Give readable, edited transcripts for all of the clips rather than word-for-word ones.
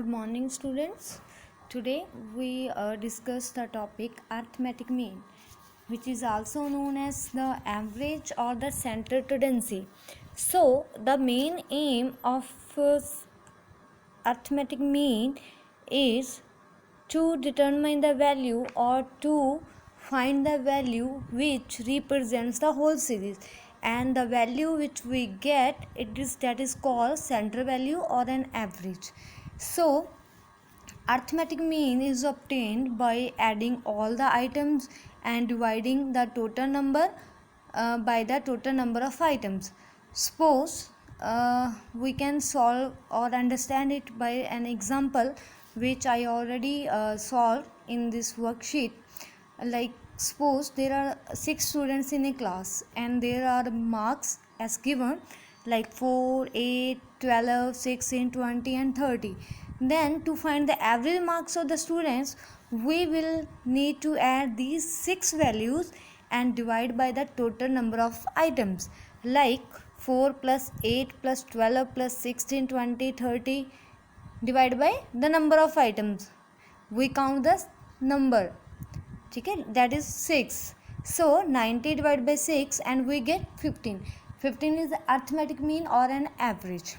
Good morning, students. Today we discuss the topic arithmetic mean, which is also known as the average or the center tendency. So, the main aim of arithmetic mean is to determine the value or to find the value which represents the whole series, and the value which we get that is called center value or an average. So arithmetic mean is obtained by adding all the items and dividing the total number by the total number of items. Suppose we can solve or understand it by an example which I already solved in this worksheet. Like suppose there are 6 students in a class and there are marks as given like 4, 8, 12, 16, 20 and 30. Then to find the average marks of the students, we will need to add these 6 values and divide by the total number of items, like 4 plus 8 plus 12 plus 16, 20, 30 divided by the number of items. We count the number, okay, that is 6. So 90 divided by 6 and we get 15. 15 is the arithmetic mean or an average.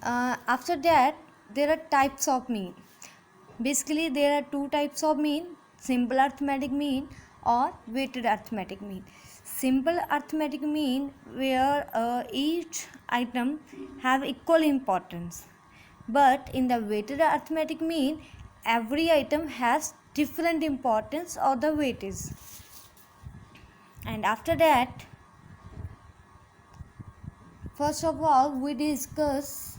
After that, there are types of mean. Basically there are two types of mean: simple arithmetic mean or weighted arithmetic mean. Simple arithmetic mean where each item have equal importance, but in the weighted arithmetic mean every item has different importance or the weightage. And after that, first of all we discuss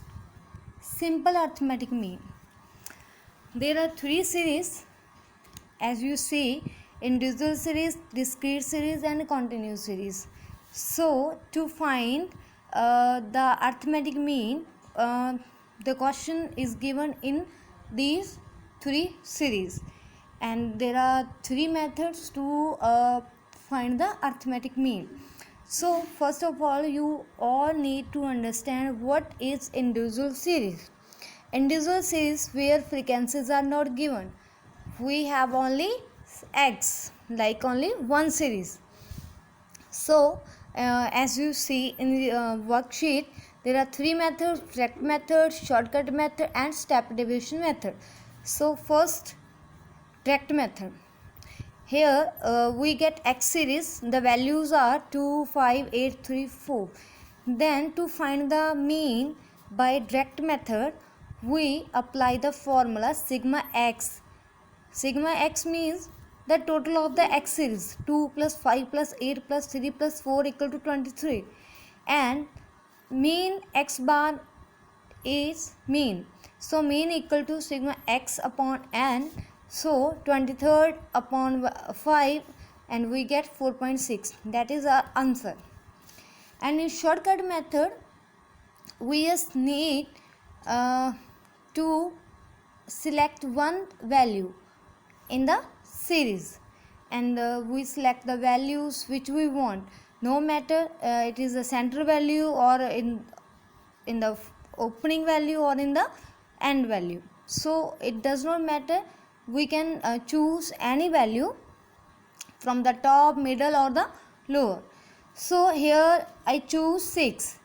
simple arithmetic mean. There are 3 series, as you see: individual series, discrete series and continuous series. So to find the arithmetic mean, the question is given in these 3 series, and there are 3 methods to find the arithmetic mean. So first of all, you all need to understand what is individual series. Individual series where frequencies are not given. We have only x, like only one series. So as you see in the worksheet, there are 3 methods: direct method, shortcut method and step deviation method. So first, direct method. Here we get x series. The values are 2, 5, 8, 3, 4. Then to find the mean by direct method, we apply the formula sigma x. Sigma x means the total of the x series: 2 plus 5 plus 8 plus 3 plus 4 equal to 23. And mean x bar is mean. So mean equal to sigma x upon n. So 23rd upon 5 and we get 4.6. That is our answer. And in shortcut method, we just need to select one value in the series, and we select the values which we want, no matter it is a center value or in the opening value or in the end value. So it does not matter, we can choose any value from the top, middle or the lower. So here I choose 6,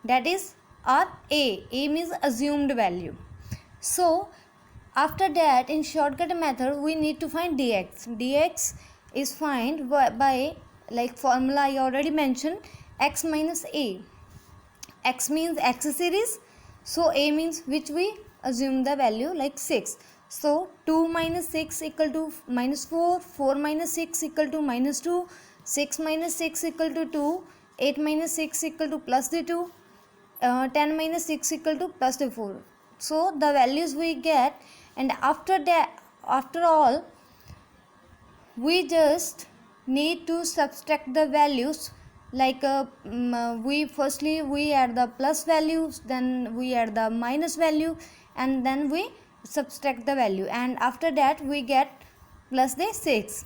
that is our a means assumed value. So after that, in shortcut method, we need to find dx. Dx is find by like formula I already mentioned, x minus a. X means x series, so a means which we assume the value like 6. So 2 minus 6 equal to minus 4, 4 minus 6 equal to minus 2, 6 minus 6 equal to 2, 8 minus 6 equal to plus the 2, 10 minus 6 equal to plus the 4. So the values we get, and after that, after all, we just need to subtract the values. Like we firstly we add the plus values, then we add the minus value, and then we subtract the value, and after that we get plus the 6.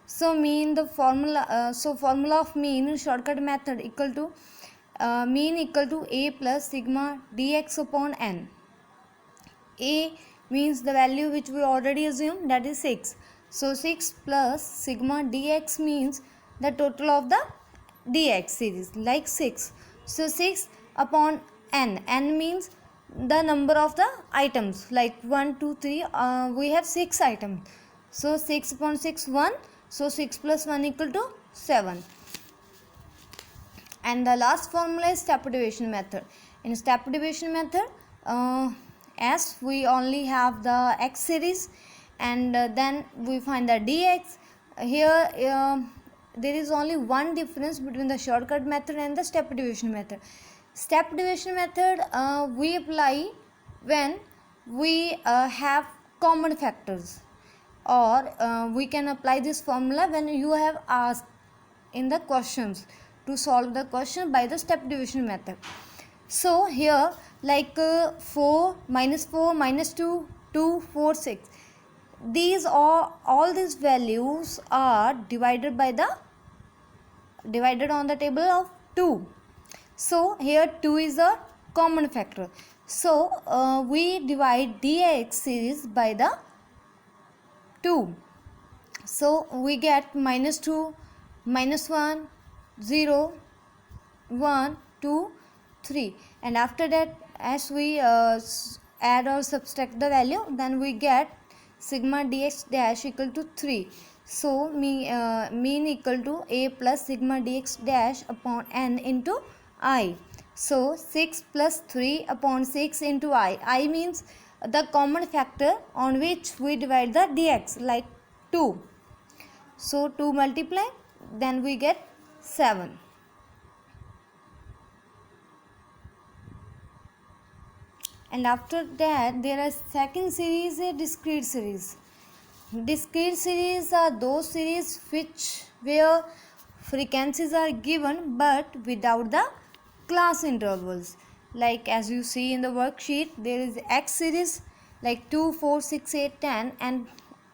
So mean the formula formula of mean in shortcut method equal to mean equal to a plus sigma dx upon n. A means the value which we already assumed, that is 6. So 6 plus sigma dx means the total of the dx series, like 6. So 6 upon n. N means the number of the items, like 1 2 3, we have 6 items. So 6 upon 6, 1. So 6 plus 1 equal to 7. And the last formula is step deviation method. In step deviation method, as we only have the x series, and then we find the dx. Here there is only one difference between the shortcut method and the step deviation method. Step deviation method we apply when we have common factors, or we can apply this formula when you have asked in the questions to solve the question by the step division method. So here, like 4 minus 2 2 4 6, these are all these values are divided on the table of 2. So here 2 is a common factor. So we divide dx series by the 2. So we get minus 2, minus 1, 0, 1, 2, 3. And after that, as we add or subtract the value, then we get sigma dx dash equal to 3. So mean equal to a plus sigma dx dash upon n into I. So 6 plus 3 upon 6 into I. I means the common factor on which we divide the dx, like 2. So 2 multiply, then we get 7. And after that, there are second series, a discrete series. Discrete series are those series where frequencies are given but without the class intervals. Like as you see in the worksheet, there is x series like 2, 4, 6, 8, 10, and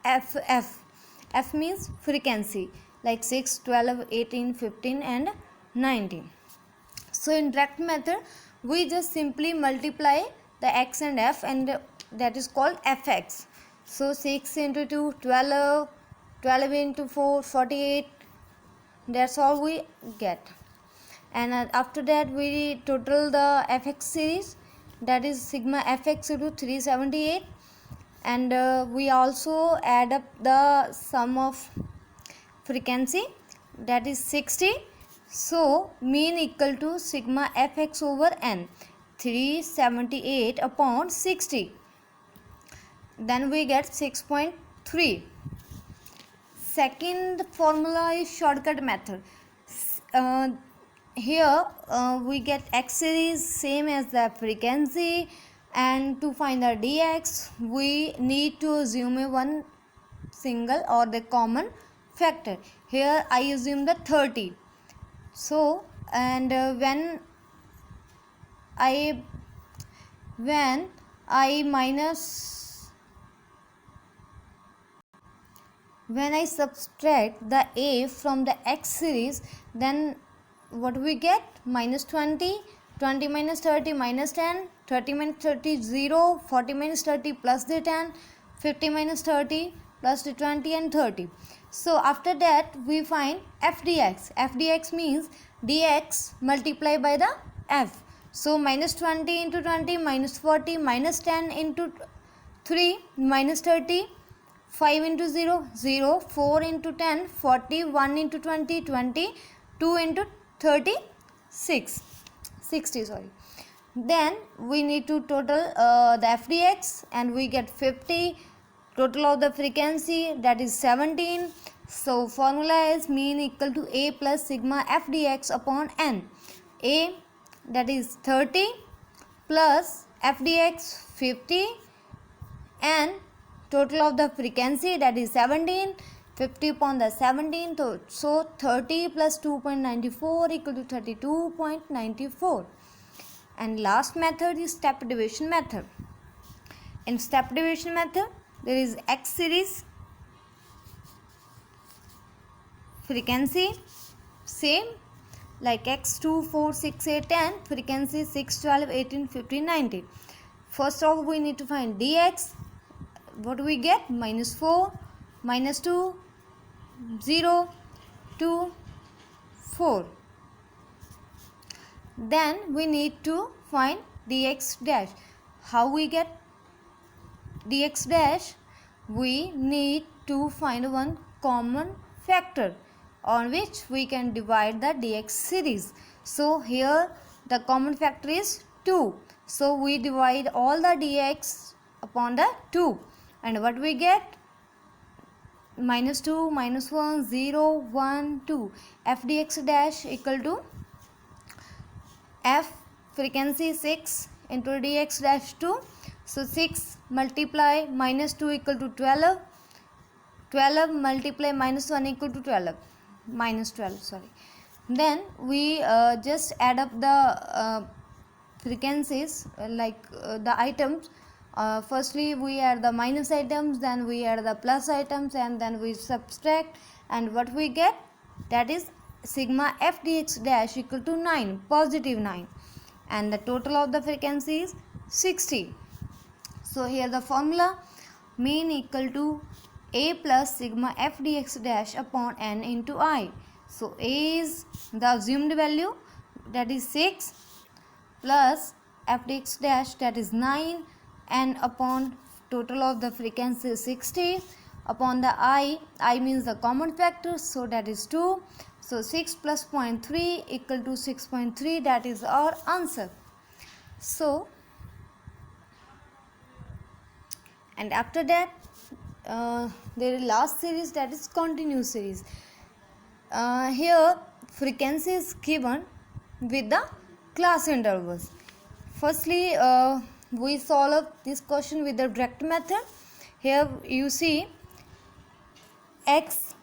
f. F means frequency, like 6, 12, 18, 15, and 19. So in direct method, we just simply multiply the x and f, and that is called fx. So 6 into 2, 12, 12 into 4, 48. That's all we get. And after that, we total the fx series, that is sigma fx into 378. And we also add up the sum of frequency, that is 60. So mean equal to sigma fx over n, 378 upon 60. Then we get 6.3. Second formula is shortcut method. Here we get x series same as the frequency, and to find the dx we need to assume a one single or the common factor. Here I assume the 30. So and when I subtract the a from the x series, then what we get? Minus 20, 20 minus 30 minus 10, 30 minus 30 0, 40 minus 30 plus the 10, 50 minus 30 plus the 20 and 30. So after that we find f dx. F dx means dx multiplied by the f. So minus 20 into 20, minus 40, minus 10 into 3, minus 30, 5 into 0, 0, 4 into 10, 40, 1 into 20, 20, 2 into 30, 60. Then we need to total the f dx, and we get 50. Total of the frequency, that is 17. So formula is mean equal to a plus sigma f dx upon n. A, that is 30, plus f dx 50, and total of the frequency, that is 17. 50 upon the 17, so 30 plus 2.94 equal to 32.94. And last method is step division method. In step division method, there is x series, frequency same, like x 2, 4, 6, 8, 10, frequency 6, 12, 18, 15, 19. first of all we need to find dx. What do we get? Minus 4, minus 2, 0, 2, 4. Then we need to find dx dash. How we get dx dash? We need to find one common factor on which we can divide the dx series. So here the common factor is 2. So we divide all the dx upon the 2. And what we get? Minus 2, minus 1, 0, 1, 2. F dx dash equal to f frequency 6 into dx dash 2. So 6 multiply minus 2 equal to 12. 12 multiply minus 1 equal to 12. Minus 12, sorry. Then we just add up the frequencies, the items. Firstly we add the minus items, then we add the plus items, and then we subtract, and what we get? That is sigma f dx dash equal to 9, positive 9, and the total of the frequency is 60. So here the formula, mean equal to a plus sigma f dx dash upon n into I. So a is the assumed value, that is 6, plus f dx dash, that is 9, and upon total of the frequency is 60, upon the I means the common factor, so that is 2. So 6 plus 0.3 equal to 6.3, that is our answer. So, and after that there is last series, that is continuous series. Here frequency is given with the class intervals. Firstly we solve this question with the direct method. Here you see x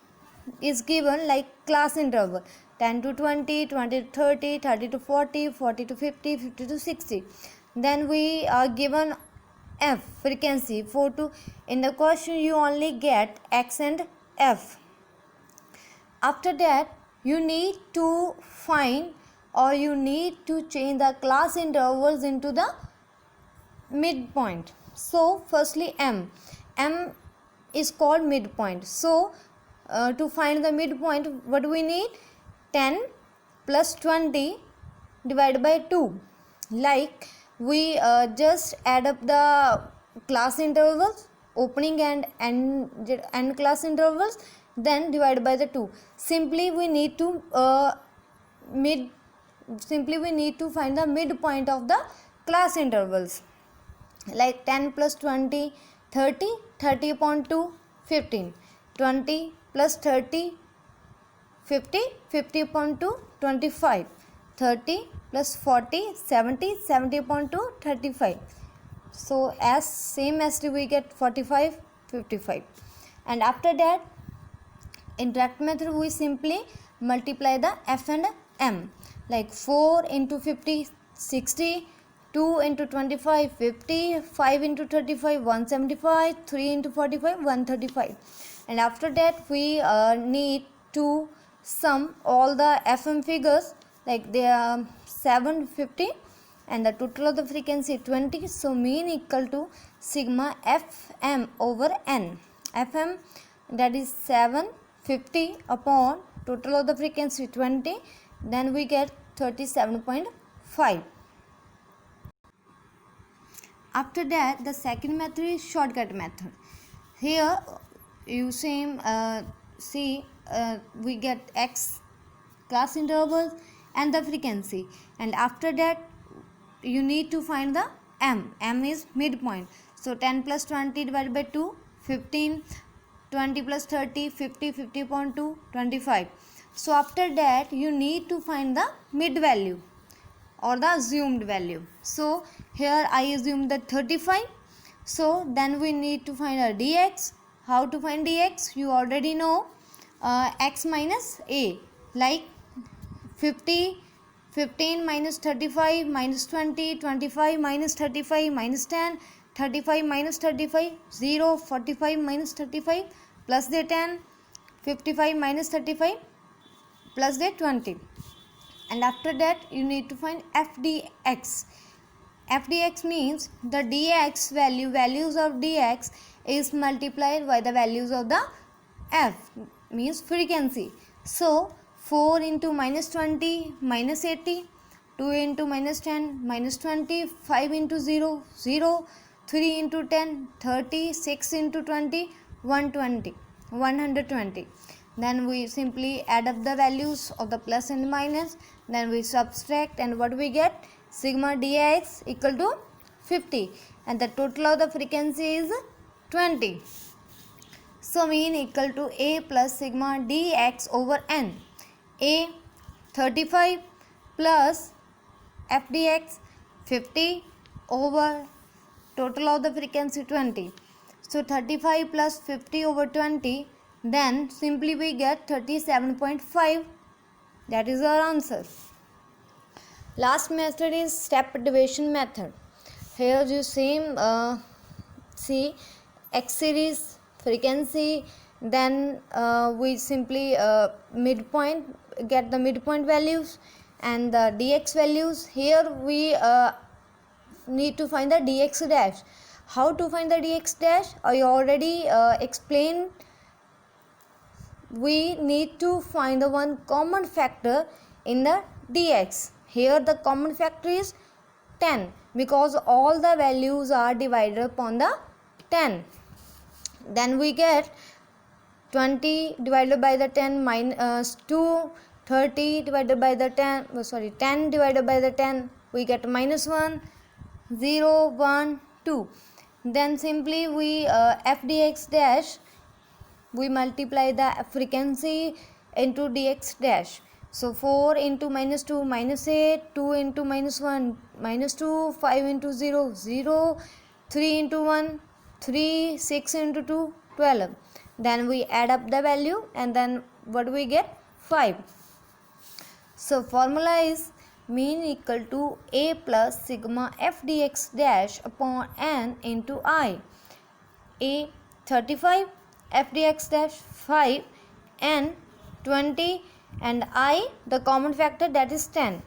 is given like class interval 10 to 20, 20 to 30, 30 to 40, 40 to 50, 50 to 60. Then we are given f frequency 4 to, in the question you only get x and f. After that you need to find, or you need to change the class intervals into the midpoint. So firstly m is called midpoint. So to find the midpoint, what do we need? 10 plus 20 divided by 2. Like we just add up the class intervals, opening and end class intervals, then divide by the 2. Simply we need to find the midpoint of the class intervals. Like 10 plus 20, 30, 30 upon 2, 15. 20 plus 30, 50, 50 upon 2, 25. 30 plus 40, 70, 70 upon 2, 35. So as same as we get 45, 55. And after that, in direct method we simply multiply the f and m. Like 4 into 50, 60. 2 into 25, 50, 5 into 35, 175, 3 into 45, 135. And after that we need to sum all the FM figures, like they are 750, and the total of the frequency 20. So mean equal to sigma FM over n. FM, that is 750 upon total of the frequency 20, then we get 37.5. After that, the second method is shortcut method. Here you see we get x class intervals and the frequency, and after that you need to find the m. M is midpoint. So 10 plus 20 divided by 2, 15. 20 plus 30, 50, 50 upon 2, 25. So after that you need to find the mid value or the assumed value. So here I assume that 35. So then we need to find a dx. How to find dx? You already know, x minus a, like 50, 15 minus 35 minus 20, 25 minus 35 minus 10, 35 minus 35, 0, 45 minus 35 plus the 10, 55 minus 35 plus the 20. And after that you need to find f dx. f dx means the dx values of dx is multiplied by the values of the f, means frequency. So 4 into minus 20 minus 80, 2 into minus 10 minus 20, 5 into 0 0, 3 into 10 30, 6 into 20 120. Then we simply add up the values of the plus and minus, then we subtract, and what we get? Sigma dx equal to 50, and the total of the frequency is 20. So mean equal to a plus sigma dx over n. A 35 plus f dx 50 over total of the frequency 20. So 35 plus 50 over 20, then simply we get 37.5. That is our answer. Last method is step division method. Here you same see x series frequency, then we simply midpoint, get the midpoint values and the dx values. Here we need to find the dx dash. How to find the dx dash? I already explained. We need to find the one common factor in the dx. Here the common factor is 10, because all the values are divided upon the 10. Then we get 20 divided by the 10 minus 2, 30 divided by the 10 divided by the 10, we get minus 1, 0, 1, 2. Then simply we f dx dash, we multiply the frequency into dx dash. So 4 into minus 2 minus 8, 2 into minus 1 minus 2, 5 into 0 0, 3 into 1 3, 6 into 2 12. Then we add up the value, and then what we get? 5. So formula is mean equal to a plus sigma f dx dash upon n into I. A 35, f dx dash 5, n 20, and I the common factor, that is 10.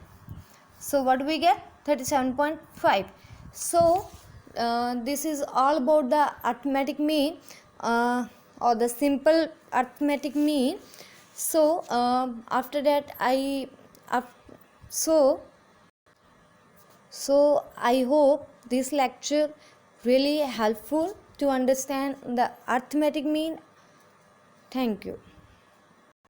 So what we get? 37.5. So this is all about the arithmetic mean or the simple arithmetic mean. So after that so I hope this lecture really helpful to understand the arithmetic mean. Thank you.